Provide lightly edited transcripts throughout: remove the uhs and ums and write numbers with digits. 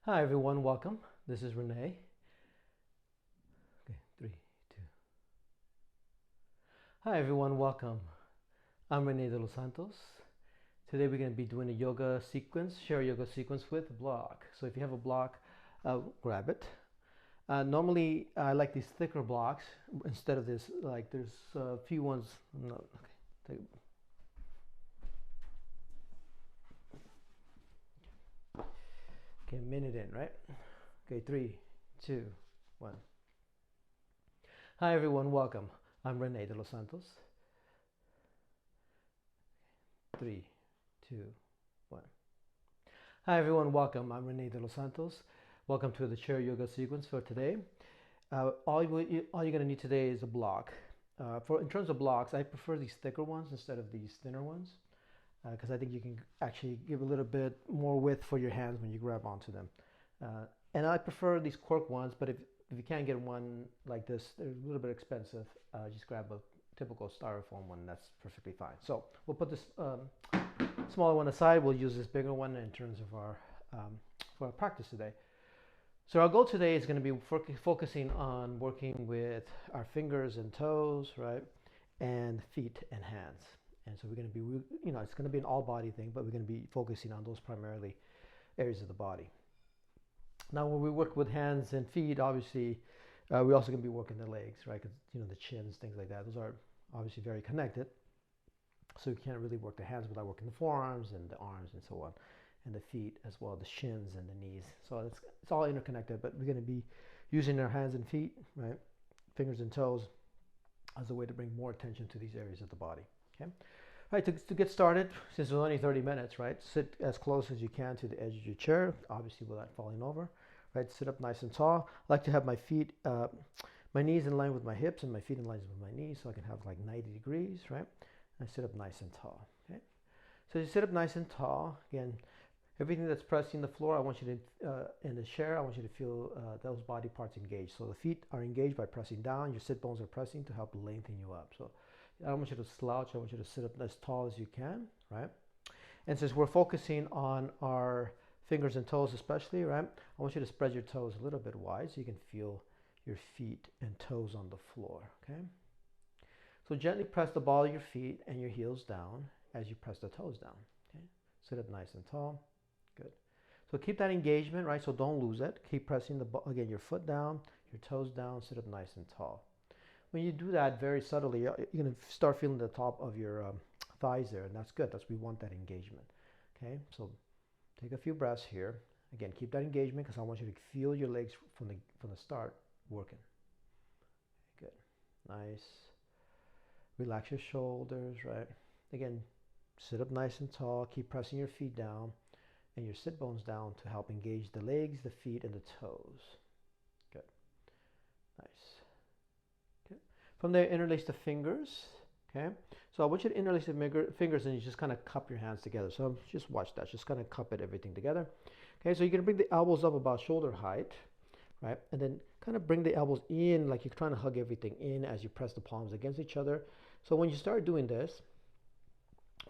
Hi everyone, welcome. This is René. Okay, 3, 2. Hi everyone, welcome. I'm René de los Santos. Today we're going to be doing a yoga sequence, share a yoga sequence with a block. So if you have a block, grab it. Normally I like these thicker blocks instead of this, like there's a few ones. No, okay. Okay, a minute in, right? Okay, 3, 2, 1. Hi everyone, welcome. I'm René de los Santos. 3, 2, 1. Hi everyone, welcome. I'm René de los Santos. Welcome to the chair yoga sequence for today. All you're going to need today is a block. In terms of blocks, I prefer these thicker ones instead of these thinner ones because I think you can actually give a little bit more width for your hands when you grab onto them. And I prefer these cork ones, but if you can't get one like this, they're a little bit expensive. Just grab a typical styrofoam one. That's perfectly fine. So we'll put this smaller one aside. We'll use this bigger one in terms of for our practice today. So our goal today is going to be focusing on working with our fingers and toes, right, and feet and hands. And so we're going to be, it's going to be an all body thing, but we're going to be focusing on those primarily areas of the body. Now, when we work with hands and feet, obviously, we're also going to be working the legs, right? Because the chins, things like that, those are obviously very connected. So you can't really work the hands without working the forearms and the arms and so on, and the feet as well, the shins and the knees. So it's all interconnected, but we're going to be using our hands and feet, right, fingers and toes, as a way to bring more attention to these areas of the body. Okay. All right, to get started, since it's only 30 minutes, right, sit as close as you can to the edge of your chair, obviously without falling over. Right, sit up nice and tall. I like to have my feet, my knees in line with my hips and my feet in line with my knees, so I can have like 90 degrees, right? And I sit up nice and tall. Okay, so you sit up nice and tall. Again, everything that's pressing the floor, I want you to, in the chair, I want you to feel those body parts engaged. So the feet are engaged by pressing down. Your sit bones are pressing to help lengthen you up. So I don't want you to slouch. I want you to sit up as tall as you can, right? And since we're focusing on our fingers and toes especially, right, I want you to spread your toes a little bit wide so you can feel your feet and toes on the floor, okay? So gently press the ball of your feet and your heels down as you press the toes down, okay? Sit up nice and tall. Good. So keep that engagement, right? So don't lose it. Keep pressing again, your foot down, your toes down, sit up nice and tall. When you do that very subtly, you're going to start feeling the top of your thighs there, and that's good. We want that engagement. Okay, so take a few breaths here. Again, keep that engagement because I want you to feel your legs from the start working. Good, nice. Relax your shoulders, right? Again, sit up nice and tall. Keep pressing your feet down and your sit bones down to help engage the legs, the feet, and the toes. Good, nice. Okay. From there, interlace the fingers. Okay, so I want you to interlace the fingers and you just kind of cup your hands together. So just watch that. Just kind of cup everything together. Okay, so you're going to bring the elbows up about shoulder height, right? And then kind of bring the elbows in like you're trying to hug everything in as you press the palms against each other. So when you start doing this,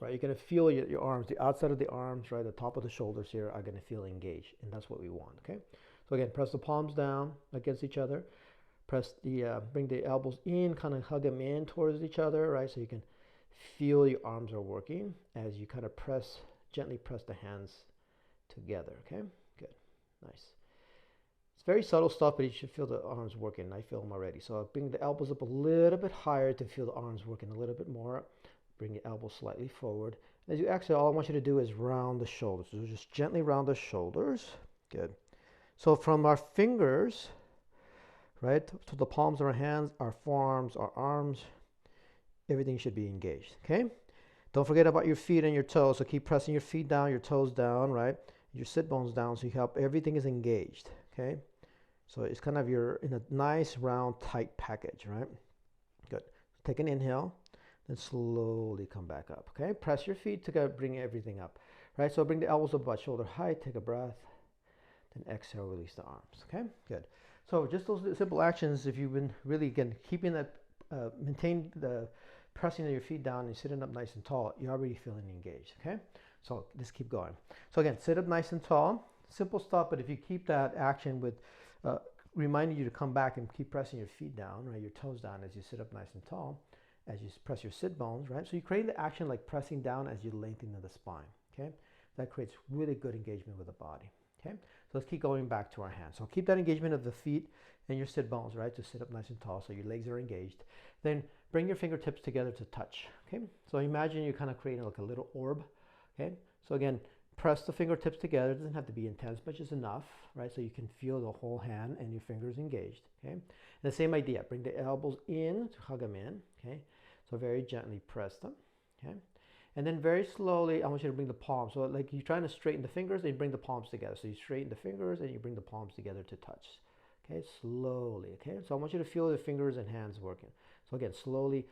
right, you're going to feel your arms, the outside of the arms, right, the top of the shoulders here are going to feel engaged. And that's what we want, okay? So again, press the palms down against each other. Bring the elbows in, kind of hug them in towards each other, right? So you can feel your arms are working as you kind of gently press the hands together, okay? Good, nice. It's very subtle stuff, but you should feel the arms working. I feel them already. So I'll bring the elbows up a little bit higher to feel the arms working a little bit more. Bring the elbows slightly forward. As you exhale, all I want you to do is round the shoulders. So just gently round the shoulders. Good. So from our fingers, right, to the palms of our hands, our forearms, our arms, everything should be engaged, okay? Don't forget about your feet and your toes, so keep pressing your feet down, your toes down, right? Your sit bones down so you help everything is engaged, okay? So it's kind of you're in a nice, round, tight package, right? Good. Take an inhale, then slowly come back up, okay? Press your feet to bring everything up, right? So bring the elbows up about shoulder height, take a breath, then exhale, release the arms, okay? Good. So just those simple actions, if you've been really, again, keeping that, maintain the pressing of your feet down and sitting up nice and tall, you're already feeling engaged, okay? So just keep going. So again, sit up nice and tall, Simple stuff, but if you keep that action with reminding you to come back and keep pressing your feet down, right, your toes down as you sit up nice and tall, as you press your sit bones, right? So you create the action like pressing down as you lengthen the spine, okay? That creates really good engagement with the body, okay? So let's keep going back to our hands. So keep that engagement of the feet and your sit bones, right, to sit up nice and tall so your legs are engaged. Then bring your fingertips together to touch, okay? So imagine you're kind of creating like a little orb, okay? So again, press the fingertips together. It doesn't have to be intense, but just enough, right? So you can feel the whole hand and your fingers engaged, okay? And the same idea, bring the elbows in to hug them in, okay? So very gently press them, okay? And then very slowly, I want you to bring the palms. So like you're trying to straighten the fingers, and you bring the palms together. So you straighten the fingers and you bring the palms together to touch, okay? Slowly, okay? So I want you to feel the fingers and hands working. So again, slowly,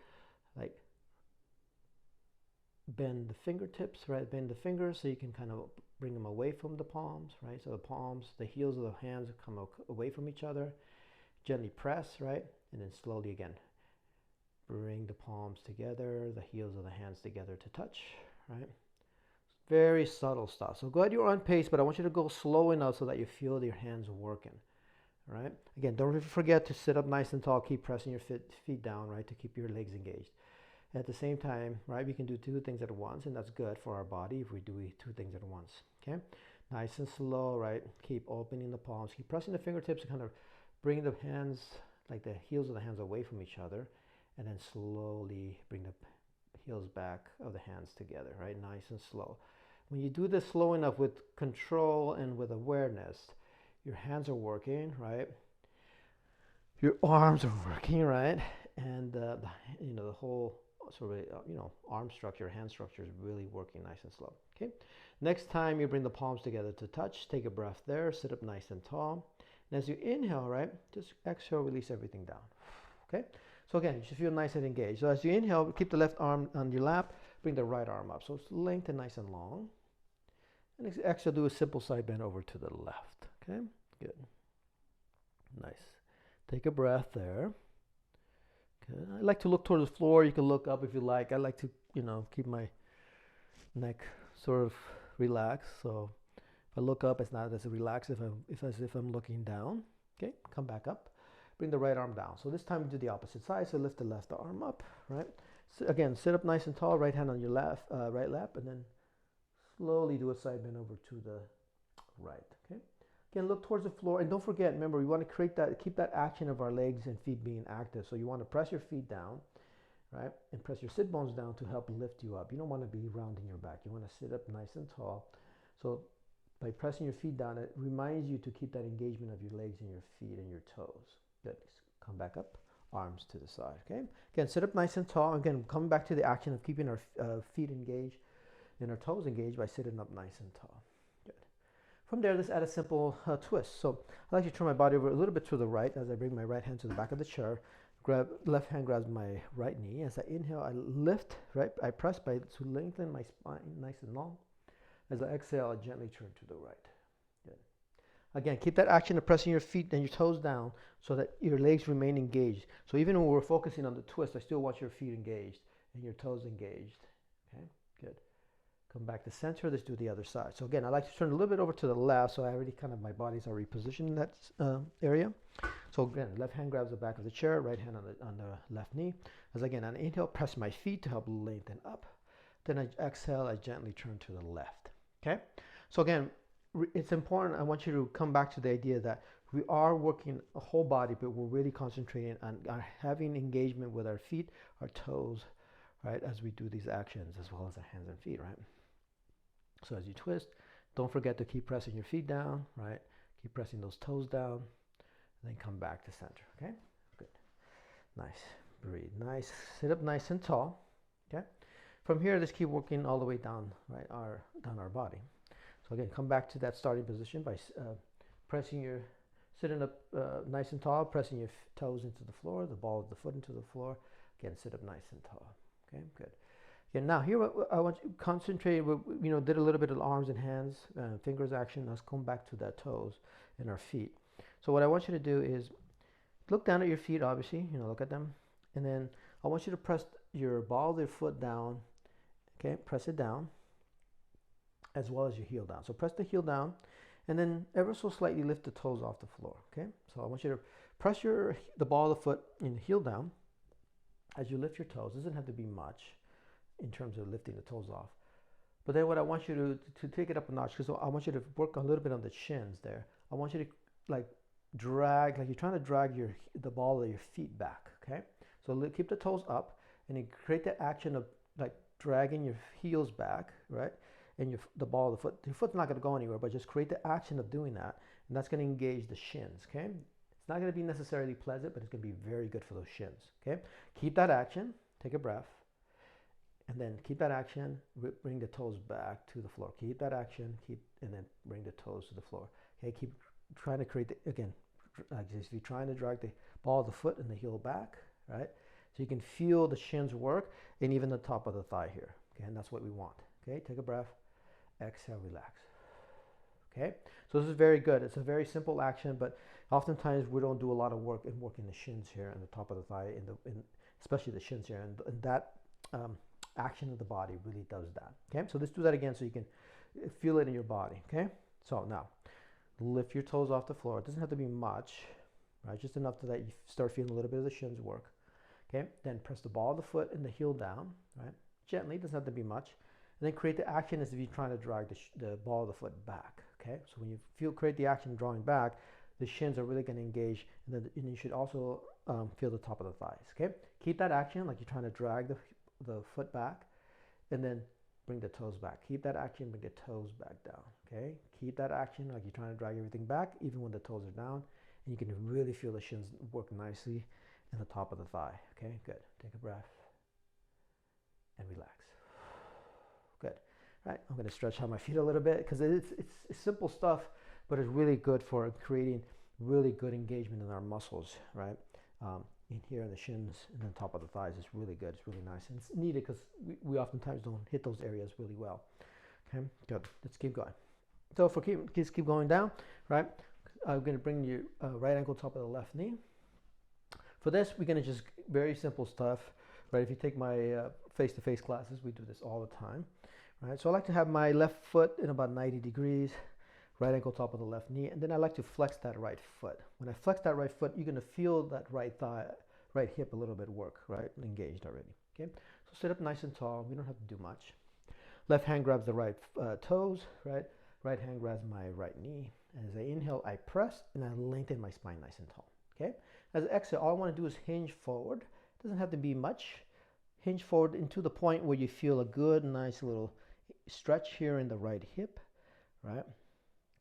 like bend the fingertips, right? Bend the fingers so you can kind of bring them away from the palms, right? So the palms, the heels of the hands come away from each other. Gently press, right? And then slowly again, bring the palms together, the heels of the hands together to touch, right? Very subtle stuff. So go at your own pace, but I want you to go slow enough so that you feel your hands working, right? Again, don't forget to sit up nice and tall. Keep pressing your feet down, right, to keep your legs engaged. At the same time, right, we can do two things at once, and that's good for our body if we do two things at once, okay? Nice and slow, right? Keep opening the palms. Keep pressing the fingertips to kind of bring the hands, like the heels of the hands away from each other, and then slowly bring the heels back of the hands together, right? Nice and slow. When you do this slow enough with control and with awareness, your hands are working, right? Your arms are working, right? And the whole sort of arm structure, hand structure is really working nice and slow. Okay. Next time you bring the palms together to touch, take a breath there, sit up nice and tall. And as you inhale, right, just exhale, release everything down. Okay. So again, you should feel nice and engaged. So as you inhale, keep the left arm on your lap, bring the right arm up. So it's lengthened nice and long. And exhale, do a simple side bend over to the left. Okay. Good. Nice. Take a breath there. Okay. I like to look towards the floor. You can look up if you like. I like to, keep my neck sort of relaxed. So if I look up, it's not as relaxed as if I'm looking down. Okay, come back up. Bring the right arm down. So this time we do the opposite side. So lift the left arm up, right? So again, sit up nice and tall. Right hand on your right lap, and then slowly do a side bend over to the right. Okay. Again, look towards the floor, and don't forget, remember, we want to keep that action of our legs and feet being active. So you want to press your feet down, right, and press your sit bones down to help lift you up. You don't want to be rounding your back. You want to sit up nice and tall. So by pressing your feet down, it reminds you to keep that engagement of your legs and your feet and your toes. Good. Come back up, arms to the side. Okay. Again, sit up nice and tall. Again, coming back to the action of keeping our feet engaged and our toes engaged by sitting up nice and tall. From there, let's add a simple twist. So I like to turn my body over a little bit to the right as I bring my right hand to the back of the chair. Left hand grabs my right knee. As I inhale, I lift, right? I press to lengthen my spine nice and long. As I exhale, I gently turn to the right. Good. Again, keep that action of pressing your feet and your toes down so that your legs remain engaged. So even when we're focusing on the twist, I still want your feet engaged and your toes engaged. Okay, good. Come back to center. Let's do the other side. So again, I like to turn a little bit over to the left, so I already my body's already positioned in that area. So again, left hand grabs the back of the chair, right hand on the left knee. As again, on inhale, press my feet to help lengthen up. Then I exhale, I gently turn to the left. Okay. So again, it's important. I want you to come back to the idea that we are working a whole body, but we're really concentrating on having engagement with our feet, our toes, right, as we do these actions, as well as our hands and feet, right? So as you twist, don't forget to keep pressing your feet down, right? Keep pressing those toes down, and then come back to center, okay? Good. Nice. Breathe. Nice. Sit up nice and tall, okay? From here, let's keep working all the way down, right, down our body. So again, come back to that starting position by sitting up nice and tall, pressing your toes into the floor, the ball of the foot into the floor. Again, sit up nice and tall, okay? Good. Yeah, now here I want you to concentrate. Did a little bit of arms and hands, fingers action. Let's come back to that toes and our feet. So what I want you to do is look down at your feet, obviously, look at them. And then I want you to press your ball of your foot down, okay? Press it down as well as your heel down. So press the heel down and then ever so slightly lift the toes off the floor. Okay, so I want you to press the ball of the foot and heel down as you lift your toes. It doesn't have to be much in terms of lifting the toes off. But then what I want you to take it up a notch, because I want you to work a little bit on the shins there. I want you to like drag, like you're trying to drag the ball of your feet back. Okay, so keep the toes up, and you create the action of like dragging your heels back, right? And the ball of the foot. Your foot's not going to go anywhere, but just create the action of doing that, and that's going to engage the shins. Okay, it's not going to be necessarily pleasant, but it's going to be very good for those shins. Okay, keep that action. Take a breath. And then keep that action, bring the toes back to the floor. Keep that action, and then bring the toes to the floor. Okay, keep trying to create, again, like this, if you're trying to drag the ball of the foot and the heel back, right? So you can feel the shins work and even the top of the thigh here. Okay, and that's what we want. Okay, take a breath, exhale, relax. Okay, so this is very good. It's a very simple action, but oftentimes we don't do a lot of work in working the shins here and the top of the thigh, especially the shins here, and that action of the body really does that. Okay, so let's do that again so you can feel it in your body. Okay, so now lift your toes off the floor. It doesn't have to be much, right? Just enough that you start feeling a little bit of the shins work. Okay, then press the ball of the foot and the heel down, right? Gently, doesn't have to be much. And then create the action as if you're trying to drag the ball of the foot back. Okay, so when you create the action drawing back, the shins are really going to engage, and you should also feel the top of the thighs. Okay, keep that action like you're trying to drag the foot back, and then bring the toes back. Keep that action, bring the toes back down. Okay, keep that action like you're trying to drag everything back, even when the toes are down, and you can really feel the shins work nicely in the top of the thigh. Okay, good. Take a breath and relax. Good. All right, I'm going to stretch out my feet a little bit because it's simple stuff, but it's really good for creating really good engagement in our muscles, right? In here, the shins and the top of the thighs is really good. It's really nice, and it's needed because we oftentimes don't hit those areas really well. Okay, good. Let's keep going. So just keep going down, right? I'm going to bring your right ankle top of the left knee. For this, we're going to just very simple stuff, right? If you take my face-to-face classes, we do this all the time, right? So I like to have my left foot in about 90 degrees, right ankle top of the left knee, and then I like to flex that right foot. When I flex that right foot, you're going to feel that right thigh, right hip a little bit work, right? Engaged already. Okay, so sit up nice and tall. We don't have to do much. Left hand grabs the right toes, right? Right hand grabs my right knee. And as I inhale, I press and I lengthen my spine nice and tall. Okay, as I exhale, all I want to do is hinge forward. It doesn't have to be much. Hinge forward into the point where you feel a good, nice little stretch here in the right hip, right?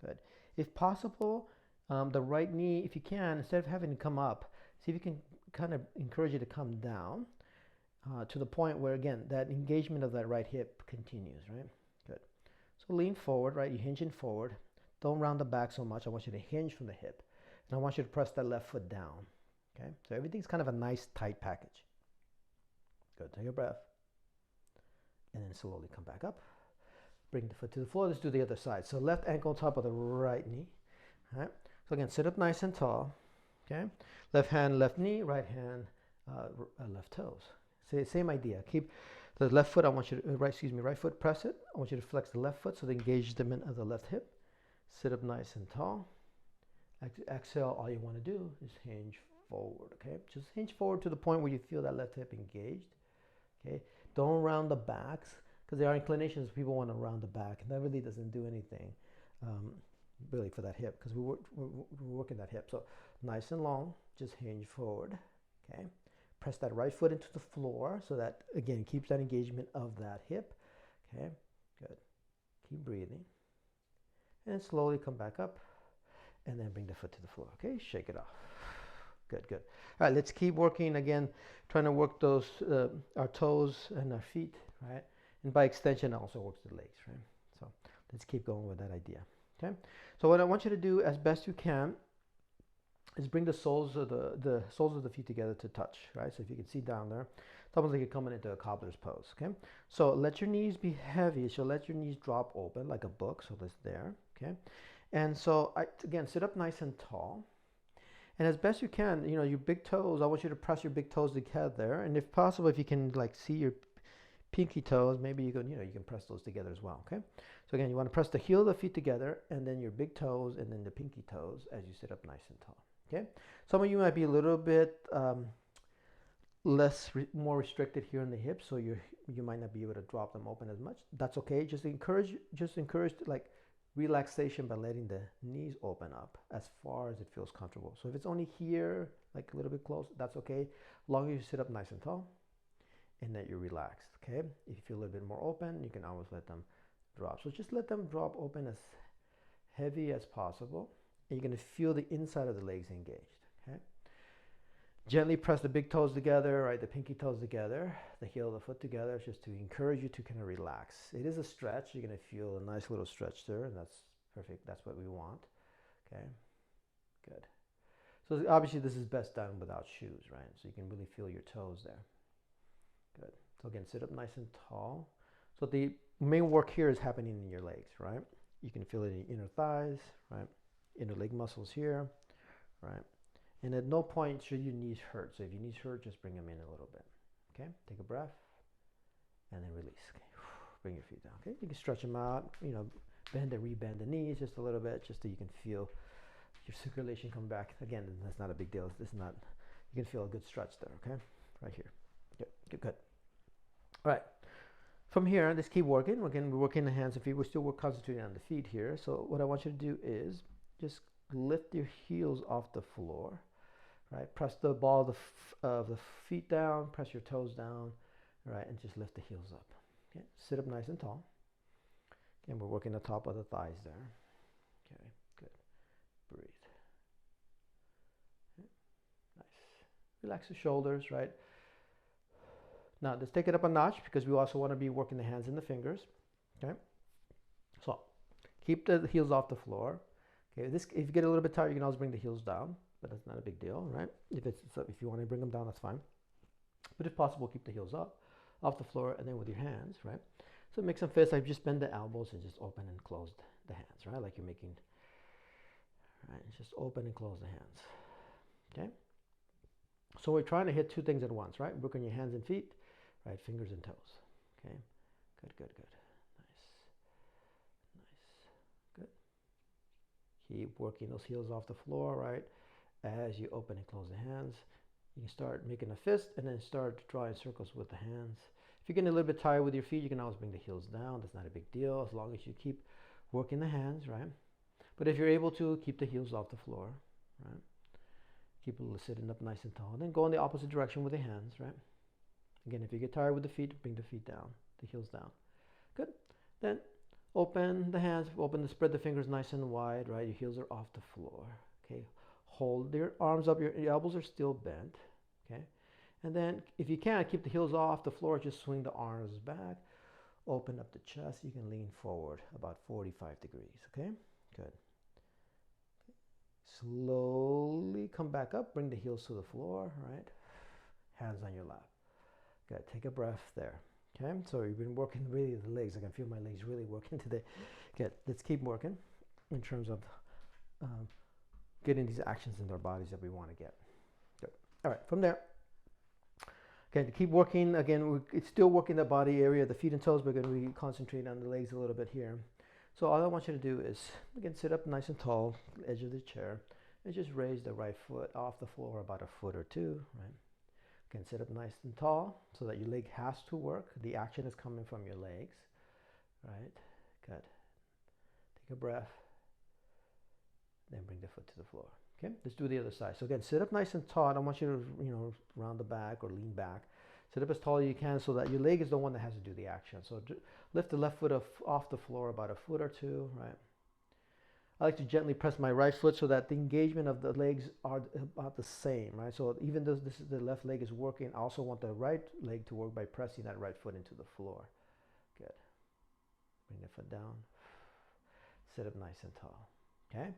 Good. If possible, the right knee, if you can, instead of having to come up, see if you can kind of encourage it to come down to the point where, again, that engagement of that right hip continues, right? Good. So lean forward, right? You're hinging forward. Don't round the back so much. I want you to hinge from the hip. And I want you to press that left foot down, okay? So everything's kind of a nice, tight package. Good. Take a breath. And then slowly come back up. Bring the foot to the floor. Let's do the other side. So left ankle on top of the right knee. All right. So again, sit up nice and tall. Okay. Left hand, left knee. Right hand, left toes. Same idea. Keep the left foot. I want you to right foot. Press it. I want you to flex the left foot so the engagement of the left hip. Sit up nice and tall. Exhale. All you want to do is hinge forward. Okay. Just hinge forward to the point where you feel that left hip engaged. Okay. Don't round the backs. Because there are inclinations people want to round the back, and that really doesn't do anything really for that hip, because we're working that hip. So nice and long, just hinge forward. Okay, press that right foot into the floor so that, again, keeps that engagement of that hip. Okay, good. Keep breathing, and slowly come back up, and then bring the foot to the floor. Okay, shake it off. Good, good. All right, let's keep working again, trying to work those our toes and our feet, right? And by extension, it also works the legs, right? So let's keep going with that idea, okay? So what I want you to do as best you can is bring the soles of the feet together to touch, right? So if you can see down there, it's almost like you're coming into a cobbler's pose, okay? So let your knees be heavy. So let your knees drop open like a book. So that's there, okay? And so again, sit up nice and tall. And as best you can, your big toes, I want you to press your big toes together. And if possible, if you can like see your pinky toes, maybe you can press those together as well, okay? So again, you want to press the heel of the feet together, and then your big toes, and then the pinky toes as you sit up nice and tall, okay? Some of you might be a little bit more restricted here in the hips, so you might not be able to drop them open as much. That's okay. Just encourage like relaxation by letting the knees open up as far as it feels comfortable. So if it's only here, like a little bit close, that's okay. As long as you sit up nice and tall and that you're relaxed, okay? If you feel a little bit more open, you can always let them drop. So just let them drop open as heavy as possible. And you're going to feel the inside of the legs engaged, okay? Gently press the big toes together, right? The pinky toes together, the heel of the foot together, just to encourage you to kind of relax. It is a stretch. You're going to feel a nice little stretch there, and that's perfect. That's what we want, okay? Good. So obviously this is best done without shoes, right? So you can really feel your toes there. Good. So again, sit up nice and tall. So the main work here is happening in your legs, right? You can feel it in your inner thighs, right? Inner leg muscles here, right? And at no point should your knees hurt. So if your knees hurt, just bring them in a little bit. Okay, take a breath and then release. Okay, bring your feet down. Okay, you can stretch them out, bend and rebend the knees just a little bit, just so you can feel your circulation come back. Again, that's not a big deal. This is not, you can feel a good stretch there, okay? Right here. Good. All right. From here, let's keep working. We're working the hands and feet. We're still concentrating on the feet here. So what I want you to do is just lift your heels off the floor. Right, press the ball of the feet down, press your toes down, right, and just lift the heels up. Okay, sit up nice and tall. Again, we're working the top of the thighs there. Okay, good. Breathe. Okay. Nice. Relax the shoulders, right? Now, let's take it up a notch because we also want to be working the hands and the fingers. Okay, so keep the heels off the floor. Okay, if you get a little bit tired, you can always bring the heels down. But that's not a big deal, right? If you want to bring them down, that's fine. But if possible, keep the heels up, off the floor, and then with your hands, right? So make some fists. Like just bend the elbows and just open and close the hands, right? Like you're making, right? Just open and close the hands, okay? So we're trying to hit two things at once, right? Working your hands and feet, right? Fingers and toes, okay? Good. Nice. Good. Keep working those heels off the floor, right? As you open and close the hands, you can start making a fist and then start drawing circles with the hands. If you're getting a little bit tired with your feet, you can always bring the heels down. That's not a big deal as long as you keep working the hands, right? But if you're able to, keep the heels off the floor, right? Keep sitting up nice and tall. And then go in the opposite direction with the hands, right? Again, if you get tired with the feet, bring the feet down, the heels down. Good. Then open the hands, spread the fingers nice and wide, right? Your heels are off the floor, okay? Hold your arms up, your elbows are still bent, okay? And then if you can, keep the heels off the floor, just swing the arms back, open up the chest, you can lean forward about 45 degrees, okay? Good. Slowly come back up, bring the heels to the floor, right? Hands on your lap. Good, take a breath there, okay? So you've been working really the legs. I can feel my legs really working today. Good, let's keep working in terms of getting these actions into our bodies that we want to get. Good. All right, from there, okay, to keep working, again, it's still working the body area, the feet and toes, but we're going to be concentrating on the legs a little bit here. So all I want you to do is, again, sit up nice and tall, edge of the chair, and just raise the right foot off the floor about a foot or two, right? Again, sit up nice and tall so that your leg has to work. The action is coming from your legs, right? Good. Take a breath. Then bring the foot to the floor. Okay, let's do the other side. So again, sit up nice and tall. I don't want you to, round the back or lean back. Sit up as tall as you can so that your leg is the one that has to do the action. So lift the left foot off the floor about a foot or two, right? I like to gently press my right foot so that the engagement of the legs are about the same, right? So even though the left leg is working, I also want the right leg to work by pressing that right foot into the floor. Good. Bring the foot down. Sit up nice and tall. Okay?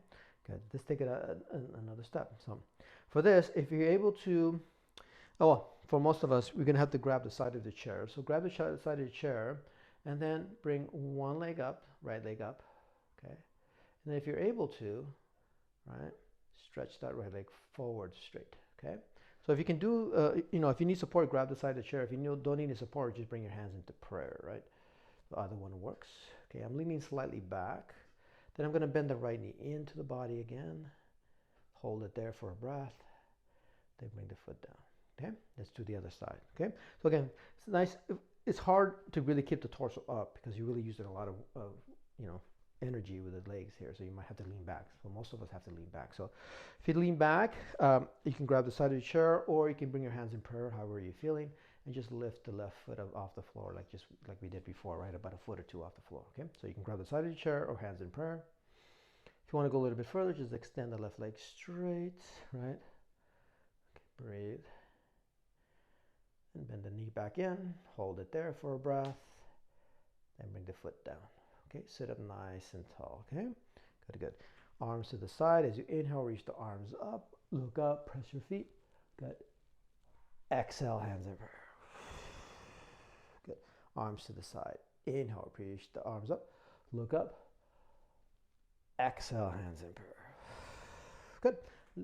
Good. Let's take it another step. So for this, if you're able to, for most of us, we're going to have to grab the side of the chair. So grab the side of the chair and then bring one leg up, right leg up, okay? And then if you're able to, right, stretch that right leg forward straight, okay? So if you can do, if you need support, grab the side of the chair. If you don't need any support, just bring your hands into prayer, right? The other one works. Okay, I'm leaning slightly back. Then I'm going to bend the right knee into the body again. Hold it there for a breath. Then bring the foot down. Okay, let's do the other side. Okay, so again, it's nice. It's hard to really keep the torso up because you really use a lot of energy with the legs here, so you might have to lean back. So most of us have to lean back. So if you lean back, you can grab the side of the chair, or you can bring your hands in prayer, however you're feeling, and just lift the left foot off the floor, like we did before, right? About a foot or two off the floor. Okay, so you can grab the side of the chair or hands in prayer. If you want to go a little bit further, just extend the left leg straight, right? Okay, breathe. And bend the knee back in, hold it there for a breath, then bring the foot down. Okay, sit up nice and tall, okay? Good, good. Arms to the side. As you inhale, reach the arms up, look up, press your feet. Good. Exhale, hands in prayer. Good. Arms to the side. Inhale, reach the arms up, look up. Exhale, hands in prayer. Good.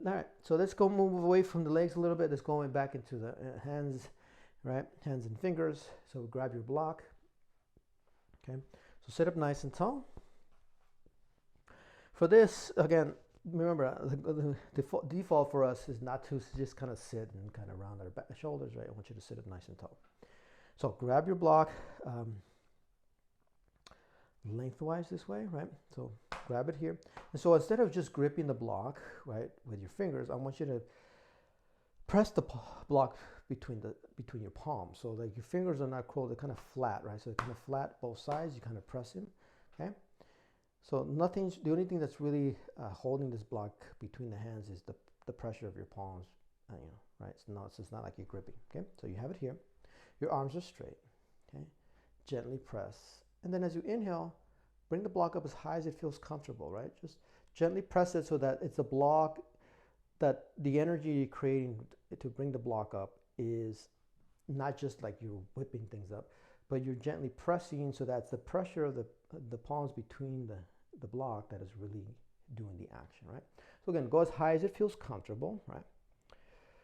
All right, so let's go move away from the legs a little bit. Let's go back into the hands, right? Hands and fingers. So grab your block. Okay, so sit up nice and tall. For this, again, remember, the default for us is not to just kind of sit and kind of round our shoulders, right? I want you to sit up nice and tall. So grab your block lengthwise this way, right? So grab it here. And so instead of just gripping the block, right, with your fingers, I want you to press the block between your palms. So like your fingers are not curled, they're kind of flat, right? So they're kind of flat both sides, you kind of press them, okay? So the only thing that's really holding this block between the hands is the pressure of your palms, right? So it's not like you're gripping, okay? So you have it here. Your arms are straight, okay? Gently press. And then as you inhale, bring the block up as high as it feels comfortable, right? Just gently press it so that it's a block, that the energy you're creating to bring the block up is not just like you're whipping things up, but you're gently pressing so that's the pressure of the palms between the block that is really doing the action, right? So again, go as high as it feels comfortable, right?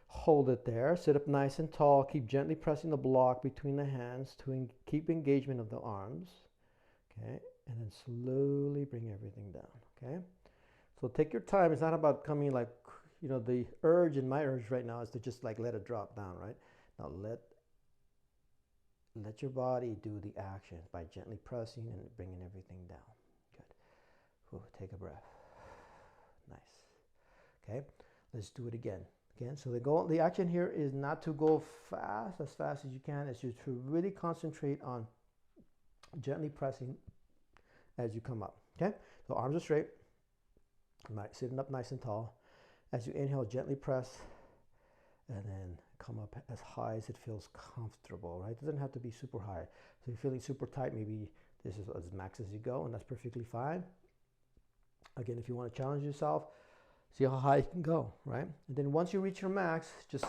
Hold it there, sit up nice and tall, keep gently pressing the block between the hands to keep engagement of the arms, okay? And then slowly bring everything down, okay? So take your time. It's not about coming like, the urge, and my urge right now is to just like let it drop down, right? Now let your body do the action by gently pressing and bringing everything down. Good. Ooh, take a breath. Nice. Okay, let's do it again. So the action here is not to go as fast as you can. It's just to really concentrate on gently pressing as you come up. Okay, so arms are straight. Sitting up nice and tall. As you inhale, gently press, and then come up as high as it feels comfortable, right? It doesn't have to be super high. So if you're feeling super tight, maybe this is as max as you go, and that's perfectly fine. Again, if you want to challenge yourself, see how high you can go, right? And then once you reach your max, just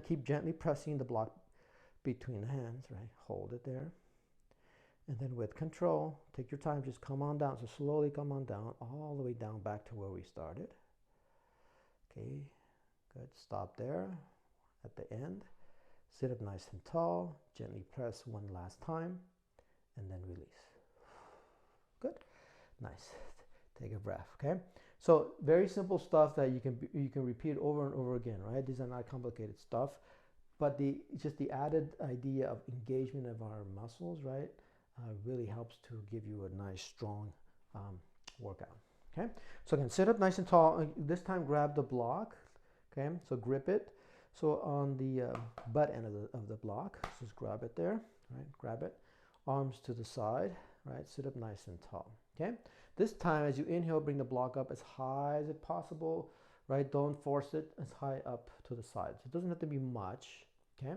keep gently pressing the block between the hands, right? Hold it there. And then with control, take your time, just come on down. So slowly come on down, all the way down back to where we started. Okay, good. Stop there at the end. Sit up nice and tall. Gently press one last time, and then release. Good. Nice. Take a breath. Okay. So very simple stuff that you can repeat over and over again, right? These are not complicated stuff, but just the added idea of engagement of our muscles, right, really helps to give you a nice strong workout. Okay, so again, sit up nice and tall. This time grab the block, okay, so grip it. So on the butt end of the block, just grab it there, right, grab it. Arms to the side, right, sit up nice and tall, okay. This time as you inhale, bring the block up as high as it possible, right, don't force it, as high up to the side. So it doesn't have to be much, okay.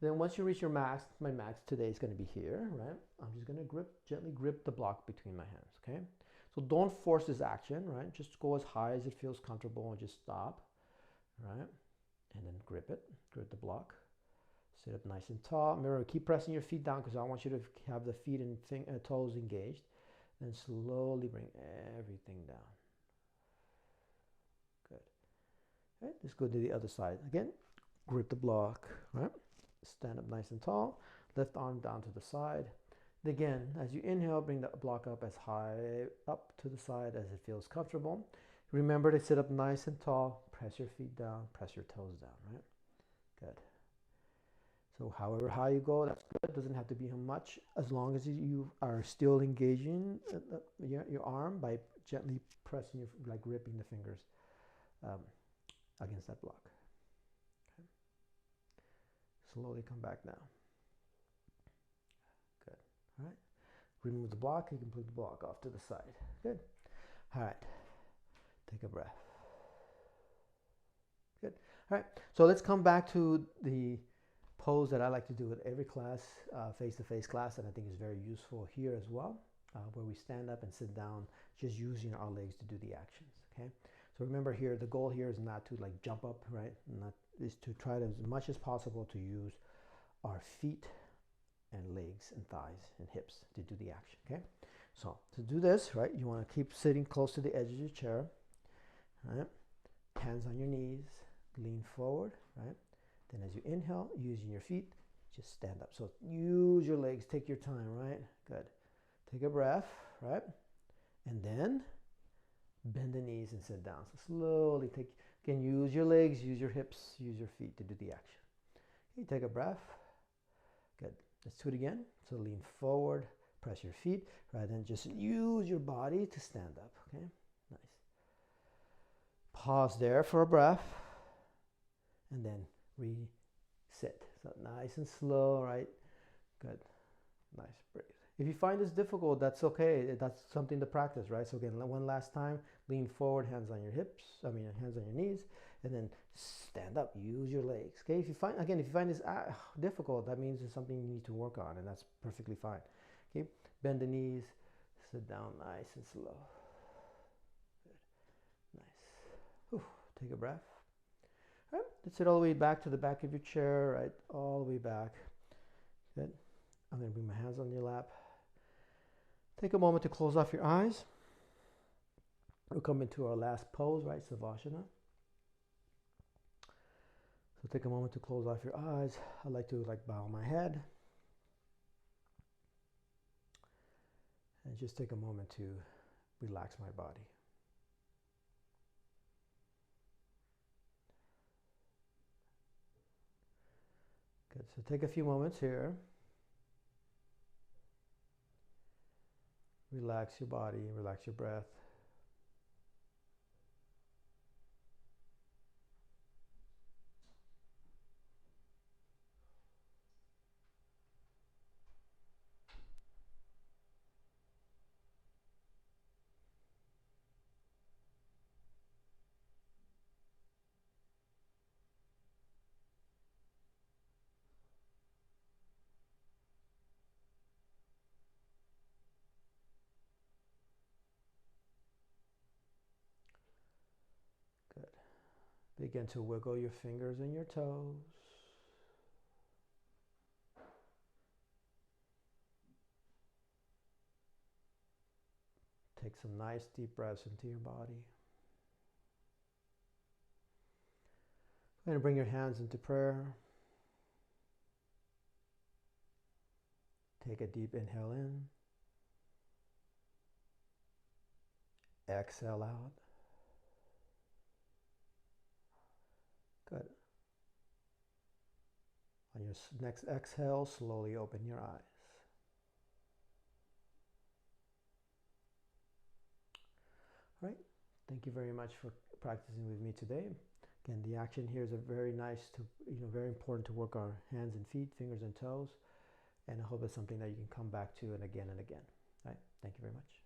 Then once you reach your max, my max today is going to be here, right, I'm just going to gently grip the block between my hands, okay. So don't force this action, right? Just go as high as it feels comfortable and just stop, right? And then grip the block. Sit up nice and tall. Remember, keep pressing your feet down because I want you to have the feet and toes engaged. Then slowly bring everything down. Good. Okay, let's go to the other side. Again, grip the block, right? Stand up nice and tall, left arm down to the side. And again, as you inhale, bring the block up as high up to the side as it feels comfortable. Remember to sit up nice and tall, press your feet down, press your toes down, right? Good. So however high you go, that's good. It doesn't have to be much, as long as you are still engaging your arm by gently pressing, like gripping the fingers against that block. Okay. Slowly come back now. Good. All right. Remove the block. You can put the block off to the side. Good. All right. Take a breath. Good. All right. So let's come back to the pose that I like to do at every class, face-to-face class, and I think is very useful here as well, where we stand up and sit down, just using our legs to do the actions. Okay. So remember here, the goal here is not to like jump up, right? Is to try to, as much as possible, to use our feet and legs and thighs and hips to do the action. Okay. So to do this, right, you want to keep sitting close to the edge of your chair. Right. Hands on your knees, lean forward, right? Then as you inhale, using your feet, just stand up. So use your legs, take your time, right? Good. Take a breath, right? And then bend the knees and sit down. So slowly take, again, use your legs, use your hips, use your feet to do the action. Okay, take a breath. Good. Let's do it again. So lean forward, press your feet, right? And just use your body to stand up, okay? Nice. Pause there for a breath. And then reset. So nice and slow, right? Good. Nice. Breathe. If you find this difficult, that's okay. That's something to practice, right? So again, one last time, lean forward, hands on your hips, hands on your knees, and then stand up, use your legs. Okay, if you find this difficult, that means it's something you need to work on, and that's perfectly fine. Okay, bend the knees, sit down nice and slow. Good. Nice. Whew. Take a breath. Right. Let's sit all the way back to the back of your chair, right? All the way back. Good. I'm going to bring my hands on your lap. Take a moment to close off your eyes. We'll come into our last pose, right? Savasana. So take a moment to close off your eyes. I like to bow my head. And just take a moment to relax my body. Good. So take a few moments here. Relax your body, relax your breath. Good. Begin to wiggle your fingers and your toes. Take some nice deep breaths into your body. Go ahead and bring your hands into prayer. Take a deep inhale in. Exhale out. Good. On your next exhale, slowly open your eyes. All right. Thank you very much for practicing with me today. Again, the action here is very nice to, very important to work our hands and feet, fingers and toes. And I hope it's something that you can come back to and again and again. All right. Thank you very much.